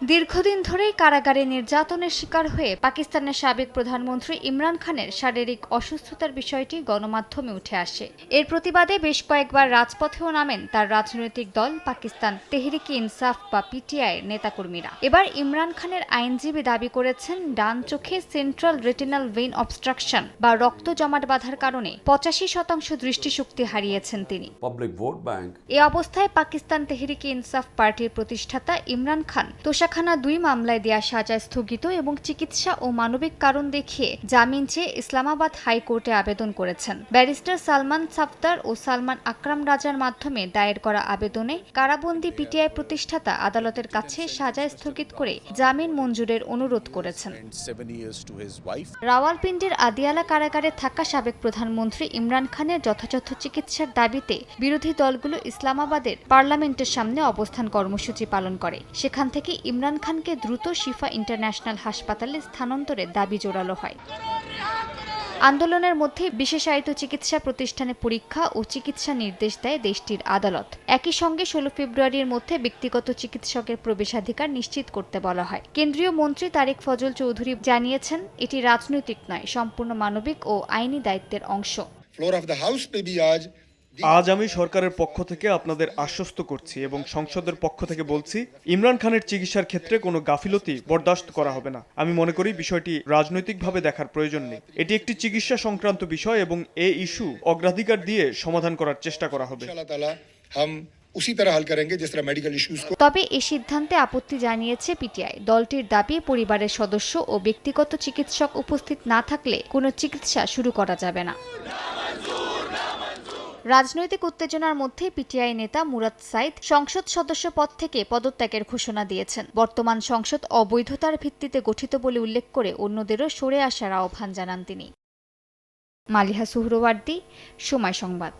দীর্ঘদিন ধরেই কারাগারে নির্যাতনের শিকার হয়ে পাকিস্তানের সাবেক প্রধানমন্ত্রী ইমরান খানের শারীরিক অসুস্থতার বিষয়টি গণমাধ্যমে উঠে আসে। এর প্রতিবাদে বেশ কয়েকবার রাজপথেও নামেন তার রাজনৈতিক দল পাকিস্তান তেহরিকে ইনসাফ বা পিটিআইয়ের নেতাকর্মীরা। এবার ইমরান খানের আইনজীবী দাবি করেছেন ডান চোখে সেন্ট্রাল রেটিনাল ভেইন অবস্ট্রাকশন বা রক্ত জমাট বাঁধার কারণে 85% দৃষ্টিশক্তি হারিয়েছেন তিনি। এ অবস্থায় পাকিস্তান তেহরিকে ইনসাফ পার্টির প্রতিষ্ঠাতা ইমরান খান তোষাখানা 2 মামলায় দেয়া সাজা স্থগিত এবং চিকিৎসা ও মানবিক কারণ দেখিয়ে জামিন চেয়ে ইসলামাবাদ হাইকোর্টে আবেদন করেছেন। ব্যারিস্টার সালমান সাফদার ও সালমান আকরাম রাজার মাধ্যমে দায়ের করা আবেদনে কারাবন্দী পিটিআই প্রতিষ্ঠাতা আদালতের কাছে সাজা স্থগিত করে জামিন মঞ্জুরের অনুরোধ করেছেন। রাওয়ালপিন্ডির আদিয়ালা কারাগারে থাকা সাবেক প্রধানমন্ত্রী ইমরান খানের যথাযথ চিকিৎসার দাবিতে বিরোধী দলগুলো ইসলামাবাদের পার্লামেন্টের সামনে অবস্থান কর্মসূচি পালন করে। সেখান থেকে ইমরান খানকে দ্রুত শিফা ইন্টারন্যাশনাল হাসপাতালে স্থানান্তরের দাবি জোরালো হয়। আন্দোলনের মধ্যে বিশেষায়িত চিকিৎসা প্রতিষ্ঠানে পরীক্ষা ও চিকিৎসা নির্দেশ দেয় দেশটির আদালত। একই সঙ্গে 16 ফেব্রুয়ারির মধ্যে ব্যক্তিগত চিকিৎসকের প্রবেশাধিকার নিশ্চিত করতে বলা হয়। কেন্দ্রীয় মন্ত্রী তারেক ফজল চৌধুরী জানিয়েছেন, এটি রাজনৈতিক নয়, সম্পূর্ণ মানবিক ও আইনি দায়িত্বের অংশ। আজ আমি সরকারের পক্ষ থেকে আপনাদের আশ্বস্ত করছি এবং সংসদের পক্ষ থেকে বলছি, ইমরান খানের চিকিৎসার ক্ষেত্রে কোনো গাফিলতি বরদাস্ত করা হবে না। আমি মনে করি বিষয়টি রাজনৈতিকভাবে দেখার প্রয়োজন নেই। এটি একটি চিকিৎসা সংক্রান্ত বিষয় এবং এই ইস্যু অগ্রাধিকার দিয়ে সমাধান করার চেষ্টা করা হবে। তবে এই সিদ্ধান্তে আপত্তি জানিয়েছে পিটিআই। দলটির দাবি, পরিবারের সদস্য ও ব্যক্তিগত চিকিৎসক উপস্থিত না থাকলে কোনো চিকিৎসা শুরু করা যাবে না। রাজনৈতিক উত্তেজনার মধ্যে পিটিআই নেতা মুরাদ সাইদ সংসদ সদস্য পদ থেকে পদত্যাগের ঘোষণা দিয়েছেন। বর্তমান সংসদ অবৈধতার ভিত্তিতে গঠিত বলে উল্লেখ করে অন্যদেরও সরে আসার আহ্বান জানান তিনি। মালিহা সুহরওয়ার্দী, সময় সংবাদ।